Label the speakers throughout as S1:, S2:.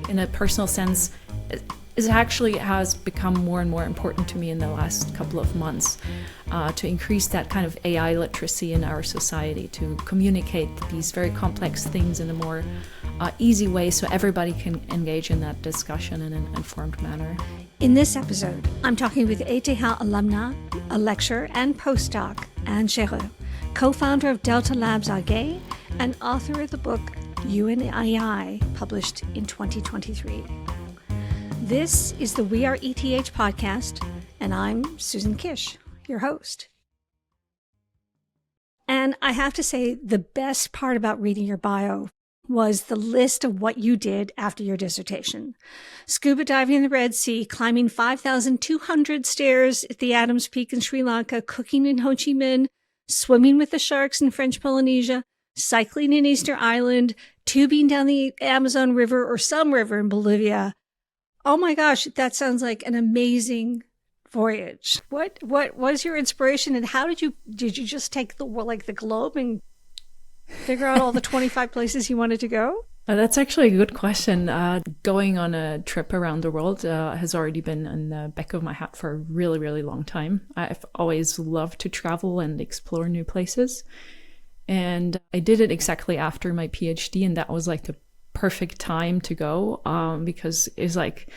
S1: in a personal sense, it actually has become more and more important to me in the last couple of months, to increase that kind of AI literacy in our society, to communicate these very complex things in a more easy way so everybody can engage in that discussion in an informed manner.
S2: In this episode, I'm talking with ETH alumna, a lecturer and postdoc, Anne Scherer, co-founder of Delta Labs AG and author of the book You and AI, published in 2023. This is the We Are ETH podcast, and I'm Susan Kish, your host. And I have to say, the best part about reading your bio was the list of what you did after your dissertation. Scuba diving in the Red Sea, climbing 5,200 stairs at the Adams Peak in Sri Lanka, cooking in Ho Chi Minh, swimming with the sharks in French Polynesia, cycling in Easter Island, tubing down the Amazon River or some river in Bolivia. Oh my gosh, that sounds like an amazing voyage. What was your inspiration, and how did you just take the globe and figure out all the 25 places you wanted to go?
S1: That's actually a good question. Going on a trip around the world has already been in the back of my hat for a really, really long time. I've always loved to travel and explore new places. And I did it exactly after my PhD, and that was like the perfect time to go, because it's like,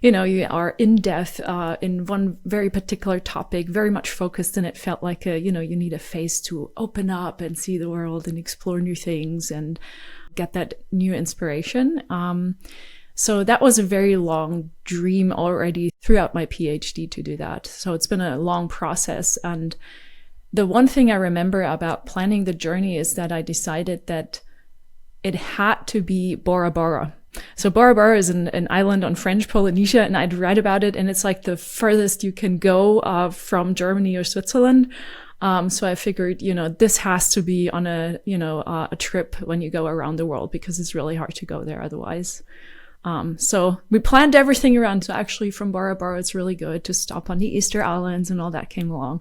S1: you are in depth in one very particular topic, very much focused, and it felt like you need a phase to open up and see the world and explore new things and get that new inspiration. So that was a very long dream already throughout my PhD to do that. So it's been a long process. And the one thing I remember about planning the journey is that I decided that it had to be Bora Bora. So Bora Bora is an island on French Polynesia, and I'd read about it, and it's like the furthest you can go from Germany or Switzerland. So I figured, this has to be on a trip when you go around the world, because it's really hard to go there otherwise. So we planned everything around. So actually from Bora Bora, it's really good to stop on the Easter Islands, and all that came along.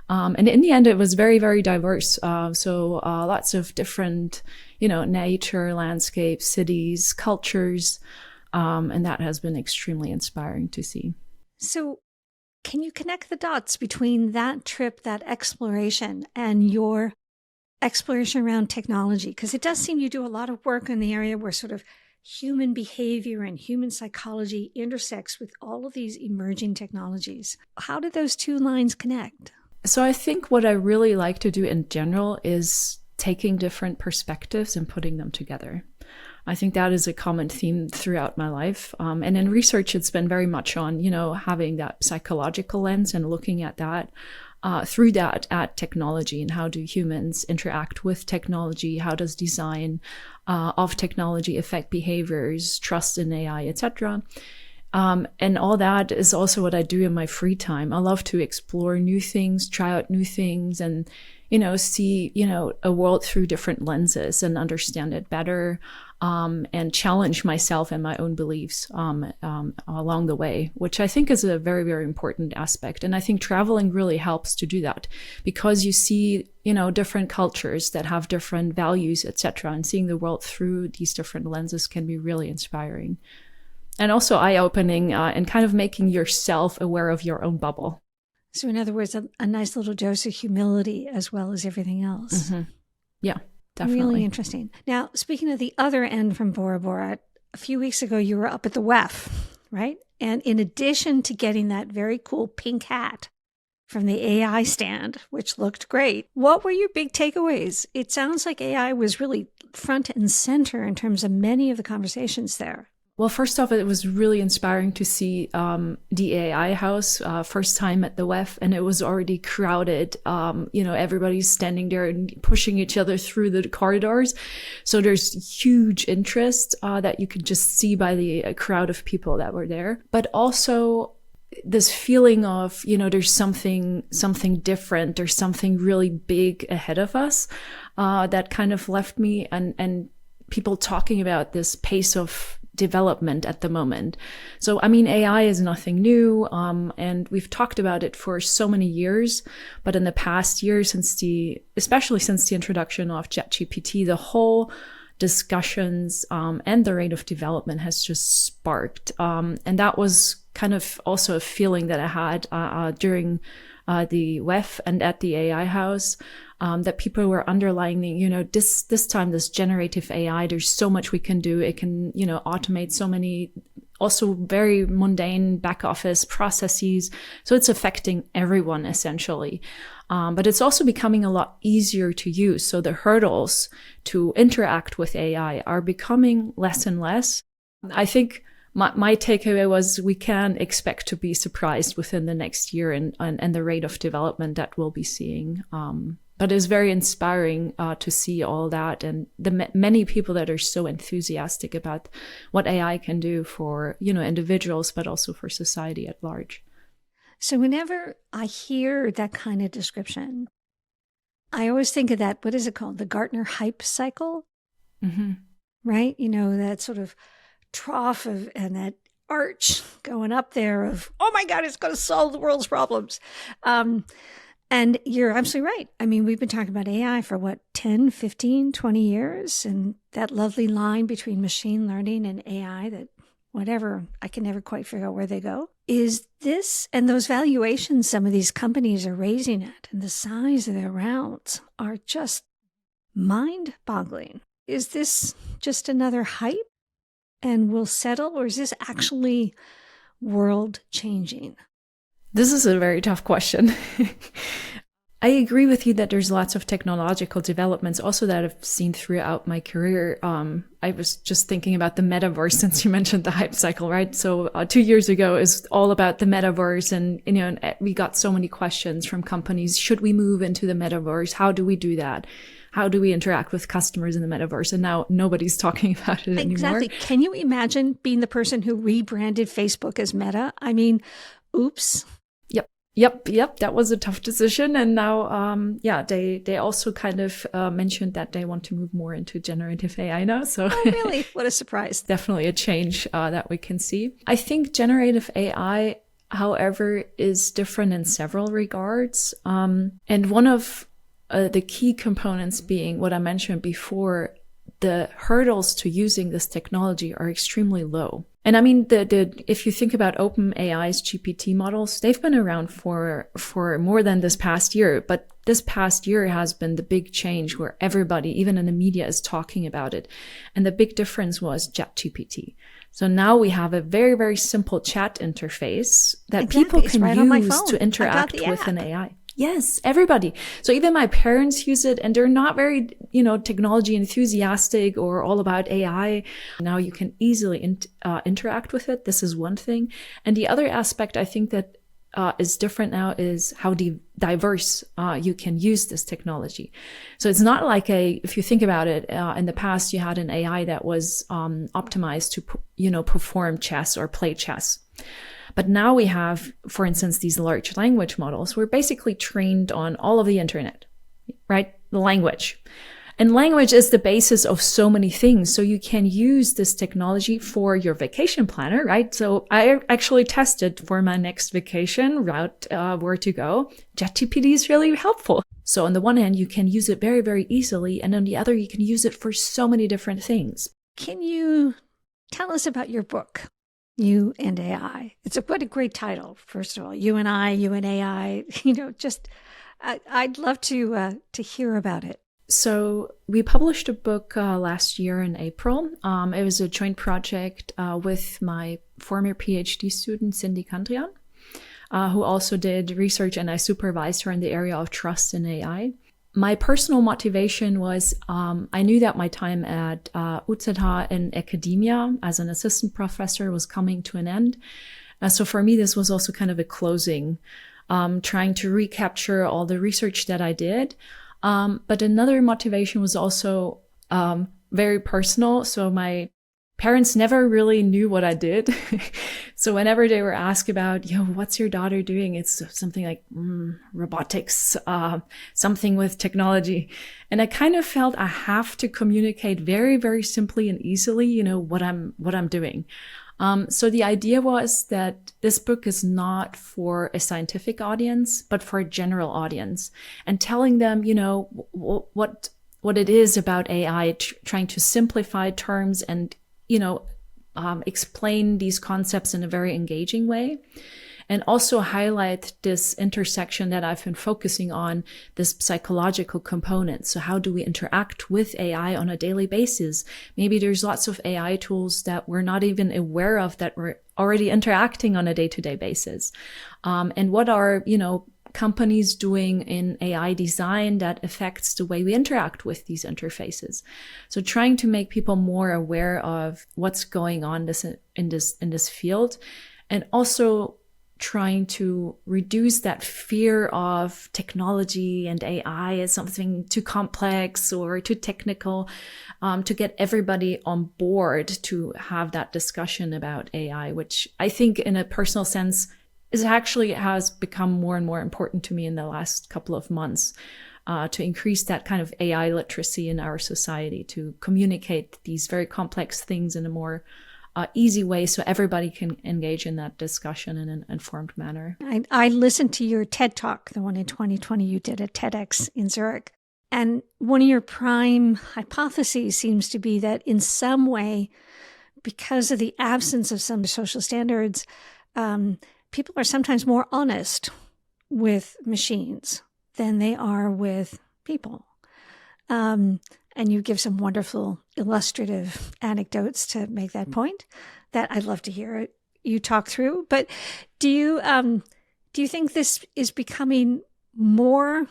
S1: And in the end, it was very, very diverse. So lots of different, nature, landscapes, cities, cultures. And that has been extremely inspiring to see.
S2: So can you connect the dots between that trip, that exploration, and your exploration around technology? Because it does seem you do a lot of work in the area where sort of human behavior and human psychology intersects with all of these emerging technologies. How did those two lines connect?
S1: So I think what I really like to do in general is taking different perspectives and putting them together. I think that is a common theme throughout my life. And in research, it's been very much on, having that psychological lens and looking at that through that at technology, and how do humans interact with technology? How does design of technology affect behaviors, trust in AI, etc.? And all that is also what I do in my free time. I love to explore new things, try out new things, and, see, a world through different lenses and understand it better, and challenge myself and my own beliefs along the way, which I think is a very, very important aspect. And I think traveling really helps to do that, because you see, different cultures that have different values, etc. And seeing the world through these different lenses can be really inspiring. And also eye-opening, and kind of making yourself aware of your own bubble.
S2: So in other words, a nice little dose of humility as well as everything else.
S1: Mm-hmm. Yeah, definitely.
S2: Really interesting. Now, speaking of the other end from Bora Bora, a few weeks ago you were up at the WEF, right? And in addition to getting that very cool pink hat from the AI stand, which looked great, what were your big takeaways? It sounds like AI was really front and center in terms of many of the conversations there.
S1: Well, first off, it was really inspiring to see the AI house first time at the WEF, and it was already crowded. Everybody's standing there and pushing each other through the corridors. So there's huge interest that you could just see by the crowd of people that were there. But also this feeling of, there's something different, there's something really big ahead of us that kind of left me, and people talking about this pace of development at the moment. So, AI is nothing new, and we've talked about it for so many years, but in the past year, especially since the introduction of ChatGPT, the whole discussions and the rate of development has just sparked. And that was kind of also a feeling that I had during the WEF and at the AI House, that people were underlining, this time, this generative AI, there's so much we can do. It can, automate so many also very mundane back office processes. So it's affecting everyone essentially. But it's also becoming a lot easier to use. So the hurdles to interact with AI are becoming less and less. I think my takeaway was we can expect to be surprised within the next year and the rate of development that we'll be seeing. But it's very inspiring to see all that and the many people that are so enthusiastic about what AI can do for, individuals, but also for society at large.
S2: So whenever I hear that kind of description, I always think of that, what is it called? The Gartner hype cycle, right? That sort of trough and that arch going up there of, oh my God, it's going to solve the world's problems. And you're absolutely right. I mean, we've been talking about AI for 10, 15, 20 years. And that lovely line between machine learning and AI that whatever, I can never quite figure out where they go. Is this, and those valuations some of these companies are raising at and the size of their rounds are just mind-boggling. Is this just another hype and will settle, or is this actually world-changing?
S1: This is a very tough question. I agree with you that there's lots of technological developments also that I've seen throughout my career. I was just thinking about the metaverse since you mentioned the hype cycle, right? So 2 years ago is all about the metaverse and, we got so many questions from companies. Should we move into the metaverse? How do we do that? How do we interact with customers in the metaverse? And now nobody's talking about it anymore.
S2: Exactly. Can you imagine being the person who rebranded Facebook as Meta? I mean, oops.
S1: Yep. That was a tough decision. And now, they also kind of mentioned that they want to move more into generative AI now. So
S2: oh, really? What a surprise.
S1: Definitely a change that we can see. I think generative AI, however, is different in several regards. And one of the key components being what I mentioned before, the hurdles to using this technology are extremely low. And I mean, if you think about OpenAI's GPT models, they've been around for more than this past year. But this past year has been the big change where everybody, even in the media, is talking about it. And the big difference was ChatGPT. So now we have a very, very simple chat interface that people can use to interact with an AI. Yes, everybody. So even my parents use it and they're not very, technology enthusiastic or all about AI. Now you can easily interact with it. This is one thing. And the other aspect I think that is different now is how diverse you can use this technology. So it's not like if you think about it, in the past you had an AI that was optimized to, perform chess or play chess. But now we have, for instance, these large language models. We're basically trained on all of the internet, right? The language. And language is the basis of so many things. So you can use this technology for your vacation planner, right? So I actually tested for my next vacation route, where to go. ChatGPT is really helpful. So on the one hand, you can use it very, very easily. And on the other, you can use it for so many different things.
S2: Can you tell us about your book? You and AI. What a great title. First of all, you and I, you and AI, I'd love to hear about it.
S1: So we published a book last year in April. It was a joint project with my former PhD student, Cindy Kandrian, who also did research, and I supervised her in the area of trust in AI. My personal motivation was I knew that my time at UZH in academia as an assistant professor was coming to an end. So for me, this was also kind of a closing, trying to recapture all the research that I did. But another motivation was also very personal. So my parents never really knew what I did. So whenever they were asked about, what's your daughter doing? It's something like robotics, something with technology. And I kind of felt I have to communicate very, very simply and easily, what I'm doing. So the idea was that this book is not for a scientific audience, but for a general audience, and telling them, what what it is about AI, trying to simplify terms and, explain these concepts in a very engaging way. And also highlight this intersection that I've been focusing on, this psychological component. So how do we interact with AI on a daily basis? Maybe there's lots of AI tools that we're not even aware of that we're already interacting on a day-to-day basis. And what are, companies doing in AI design that affects the way we interact with these interfaces. So trying to make people more aware of what's going on in this field, and also trying to reduce that fear of technology and AI as something too complex or too technical, to get everybody on board to have that discussion about AI, which I think in a personal sense has become more and more important to me in the last couple of months, to increase that kind of AI literacy in our society, to communicate these very complex things in a more easy way so everybody can engage in that discussion in an informed manner.
S2: I listened to your TED Talk, the one in 2020 you did at TEDx in Zurich. And one of your prime hypotheses seems to be that in some way, because of the absence of some social standards, people are sometimes more honest with machines than they are with people. And you give some wonderful illustrative anecdotes to make that point that I'd love to hear you talk through. But do you think this is becoming more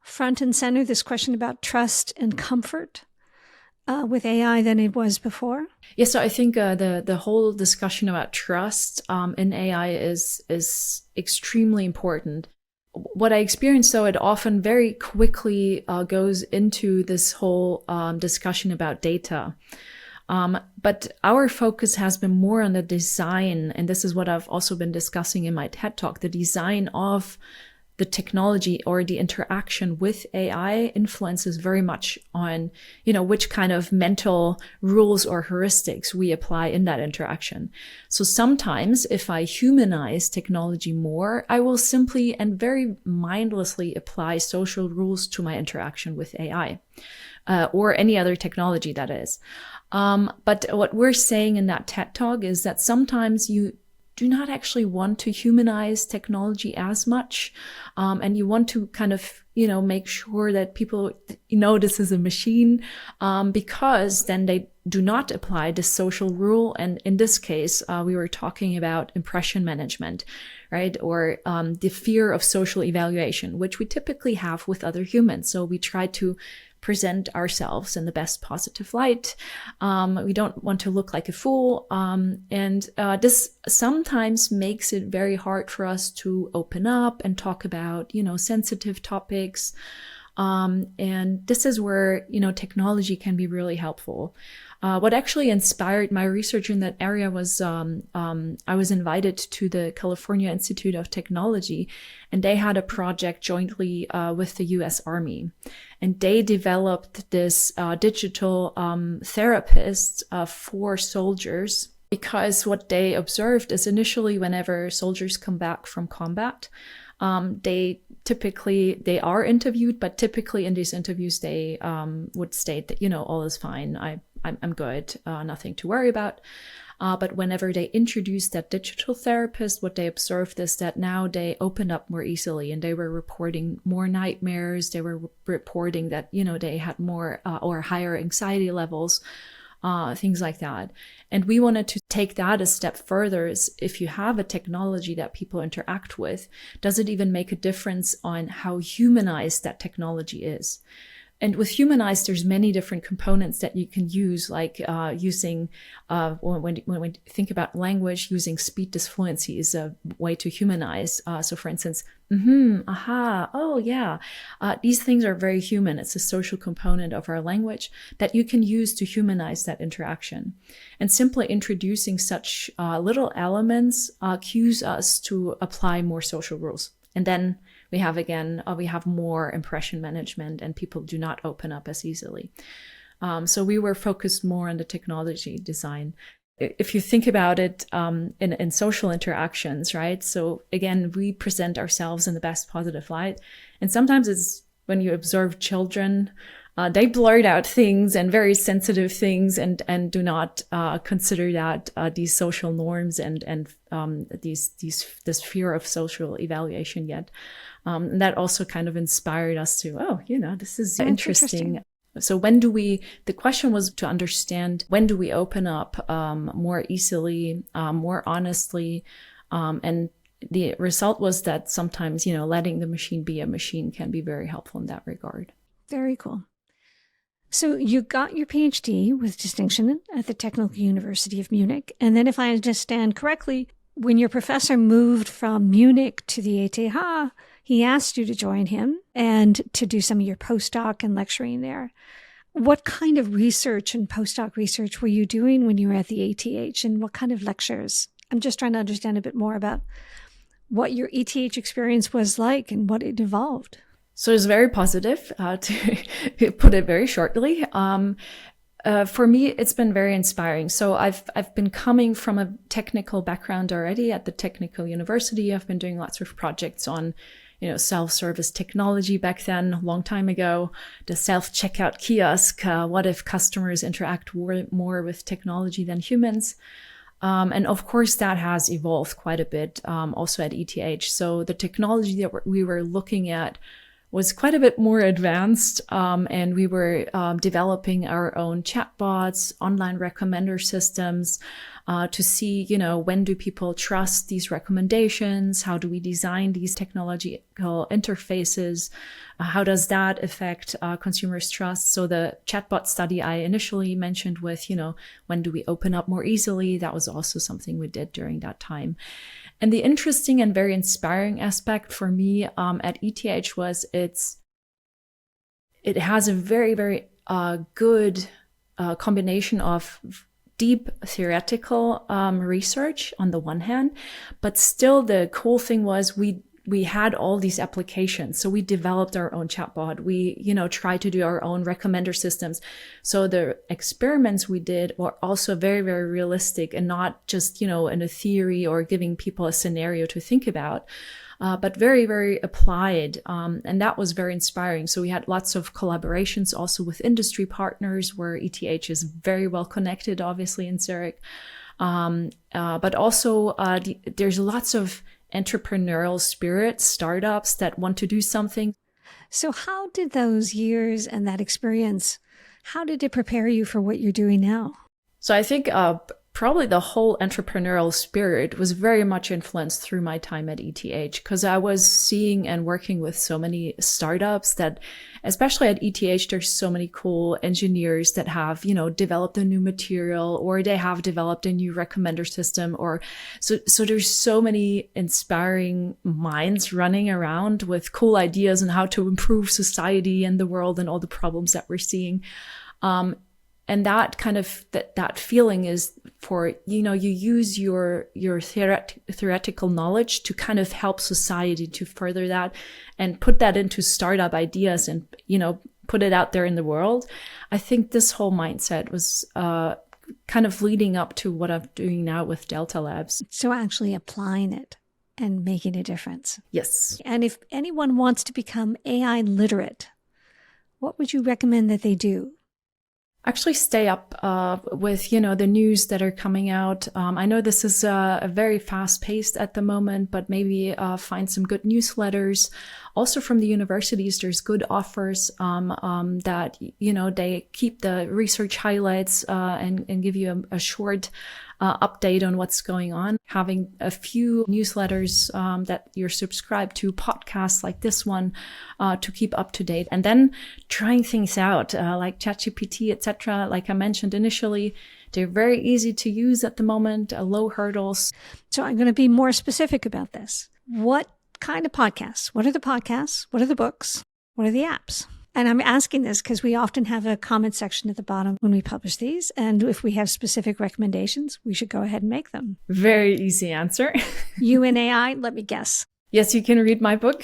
S2: front and center, this question about trust and comfort with AI than it was before?
S1: Yes, so I think the whole discussion about trust in AI is extremely important. What I experienced, though, it often very quickly goes into this whole discussion about data. But our focus has been more on the design, and this is what I've also been discussing in my TED Talk, the design of the technology or the interaction with AI influences very much on, which kind of mental rules or heuristics we apply in that interaction. So sometimes if I humanize technology more, I will simply and very mindlessly apply social rules to my interaction with AI, or any other technology that is. But what we're saying in that TED Talk is that sometimes you do not actually want to humanize technology as much. And you want to kind of, make sure that people know this is a machine, because then they do not apply the social rule. And in this case, we were talking about impression management, right? Or the fear of social evaluation, which we typically have with other humans. So we try to present ourselves in the best positive light. We don't want to look like a fool. And this sometimes makes it very hard for us to open up and talk about, sensitive topics. And this is where, technology can be really helpful. What actually inspired my research in that area was I was invited to the California Institute of Technology, and they had a project jointly with the US Army. And they developed this digital therapist for soldiers, because what they observed is initially whenever soldiers come back from combat, they are interviewed, but typically in these interviews, they would state that, all is fine. I'm good, nothing to worry about. But whenever they introduced that digital therapist, what they observed is that now they opened up more easily, and they were reporting more nightmares. They were reporting that, they had more or higher anxiety levels, things like that. And we wanted to take that a step further. Is if you have a technology that people interact with, does it even make a difference on how humanized that technology is? And with humanized, there's many different components that you can use, like using, when we think about language, using speech disfluency is a way to humanize. So for instance, aha, oh yeah, these things are very human. It's a social component of our language that you can use to humanize that interaction. And simply introducing such little elements cues us to apply more social rules. And then we have more impression management, and people do not open up as easily. So we were focused more on the technology design. If you think about it in social interactions, right? So again, we present ourselves in the best positive light. And sometimes it's when you observe children, they blurt out things and very sensitive things and do not consider that these social norms and this fear of social evaluation yet. And that also kind of inspired us to, this is interesting. So the question was to understand, when do we open up more easily, more honestly, and the result was that sometimes, letting the machine be a machine can be very helpful in that regard.
S2: Very cool. So you got your PhD with distinction at the Technical University of Munich. And then if I understand correctly, when your professor moved from Munich to the ETH, he asked you to join him and to do some of your postdoc and lecturing there. What kind of research and postdoc research were you doing when you were at the ETH, and what kind of lectures? I'm just trying to understand a bit more about what your ETH experience was like and what it involved.
S1: So it's very positive, to put it very shortly. For me, it's been very inspiring. So I've been coming from a technical background already at the Technical University. I've been doing lots of projects on, self-service technology back then, a long time ago. The self-checkout kiosk. What if customers interact more with technology than humans? And of course, that has evolved quite a bit, also at ETH. So the technology that we were looking at was quite a bit more advanced, and we were developing our own chatbots, online recommender systems, to see, when do people trust these recommendations? How do we design these technological interfaces? How does that affect consumers' trust? So the chatbot study I initially mentioned with, when do we open up more easily? That was also something we did during that time. And the interesting and very inspiring aspect for me at ETH was it has a very, very good combination of deep theoretical research on the one hand, but still the cool thing was we had all these applications. So we developed our own chatbot. We, tried to do our own recommender systems. So the experiments we did were also very, very realistic and not just, in a theory or giving people a scenario to think about, but very, very applied. And that was very inspiring. So we had lots of collaborations also with industry partners where ETH is very well connected, obviously in Zurich. But also there's lots of entrepreneurial spirit, startups that want to do something.
S2: So how did those years and that experience, how did it prepare you for what you're doing now?
S1: So I think probably the whole entrepreneurial spirit was very much influenced through my time at ETH, because I was seeing and working with so many startups that, especially at ETH, there's so many cool engineers that have, developed a new material, or they have developed a new recommender system, or so there's so many inspiring minds running around with cool ideas on how to improve society and the world and all the problems that we're seeing. And that kind of, that feeling is for, you use your theoretical knowledge to kind of help society to further that and put that into startup ideas and, put it out there in the world. I think this whole mindset was kind of leading up to what I'm doing now with Delta Labs.
S2: So actually applying it and making a difference.
S1: Yes.
S2: And if anyone wants to become AI literate, what would you recommend that they do?
S1: Actually stay up with, the news that are coming out. I know this is a very fast paced at the moment, but maybe find some good newsletters. Also from the universities, there's good offers that, they keep the research highlights and give you a short update on what's going on. Having a few newsletters that you're subscribed to, podcasts like this one, to keep up to date, and then trying things out like ChatGPT, etc. Like I mentioned initially, they're very easy to use at the moment, low hurdles.
S2: So I'm going to be more specific about this. What kind of podcasts? What are the podcasts? What are the books? What are the apps? And I'm asking this because we often have a comment section at the bottom when we publish these. And if we have specific recommendations, we should go ahead and make them.
S1: Very easy answer.
S2: UNAI, let me guess.
S1: Yes, you can read my book.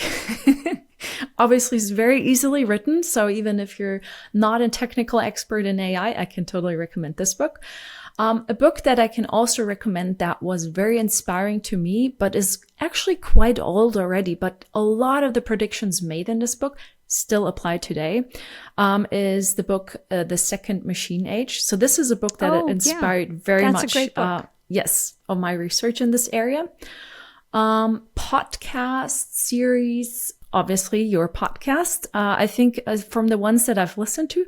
S1: Obviously, it's very easily written. So even if you're not a technical expert in AI, I can totally recommend this book. A book that I can also recommend that was very inspiring to me, but is actually quite old already. But a lot of the predictions made in this book still apply today, is the book, The Second Machine Age. So this is a book that inspired very
S2: That's
S1: much,
S2: a great book.
S1: of my research in this area. Podcast series, obviously your podcast. I think from the ones that I've listened to,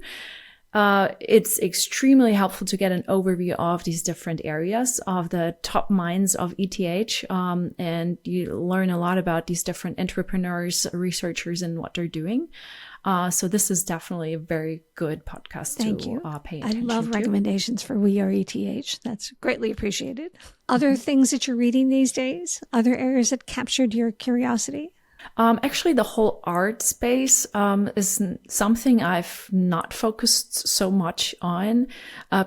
S1: it's extremely helpful to get an overview of these different areas of the top minds of ETH. And you learn a lot about these different entrepreneurs, researchers, and what they're doing. So this is definitely a very good podcast to pay attention to.
S2: I love recommendations for We Are ETH. That's greatly appreciated. Other things that you're reading these days? Other areas that captured your curiosity?
S1: Actually, the whole art space is something I've not focused so much on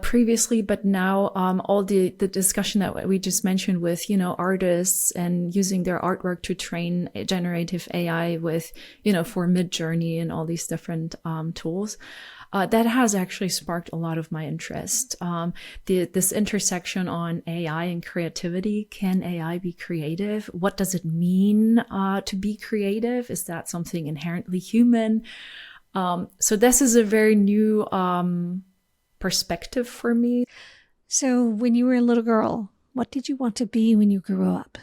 S1: previously, but now all the discussion that we just mentioned with, artists and using their artwork to train generative AI with, for Midjourney and all these different tools. That has actually sparked a lot of my interest. This intersection on AI and creativity. Can AI be creative? What does it mean to be creative? Is that something inherently human? So this is a very new perspective for me.
S2: So when you were a little girl, what did you want to be when you grew up?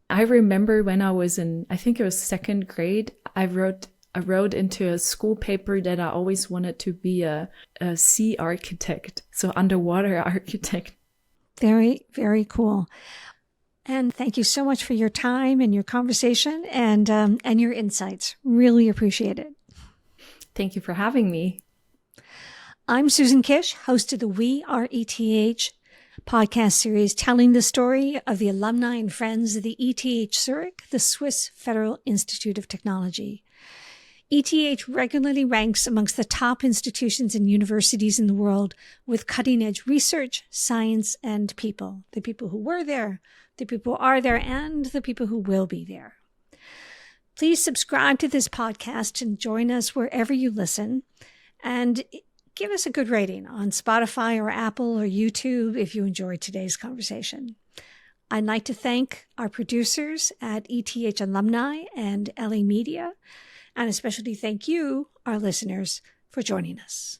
S1: I remember when I was I think it was second grade, I wrote into a school paper that I always wanted to be a sea architect, so underwater architect.
S2: Very, very cool. And thank you so much for your time and your conversation and your insights. Really appreciate it.
S1: Thank you for having me.
S2: I'm Susan Kish, host of the We Are ETH podcast series, telling the story of the alumni and friends of the ETH Zurich, the Swiss Federal Institute of Technology. ETH regularly ranks amongst the top institutions and universities in the world with cutting-edge research, science, and people. The people who were there, the people who are there, and the people who will be there. Please subscribe to this podcast and join us wherever you listen. And give us a good rating on Spotify or Apple or YouTube if you enjoyed today's conversation. I'd like to thank our producers at ETH Alumni and LA Media, and especially thank you, our listeners, for joining us.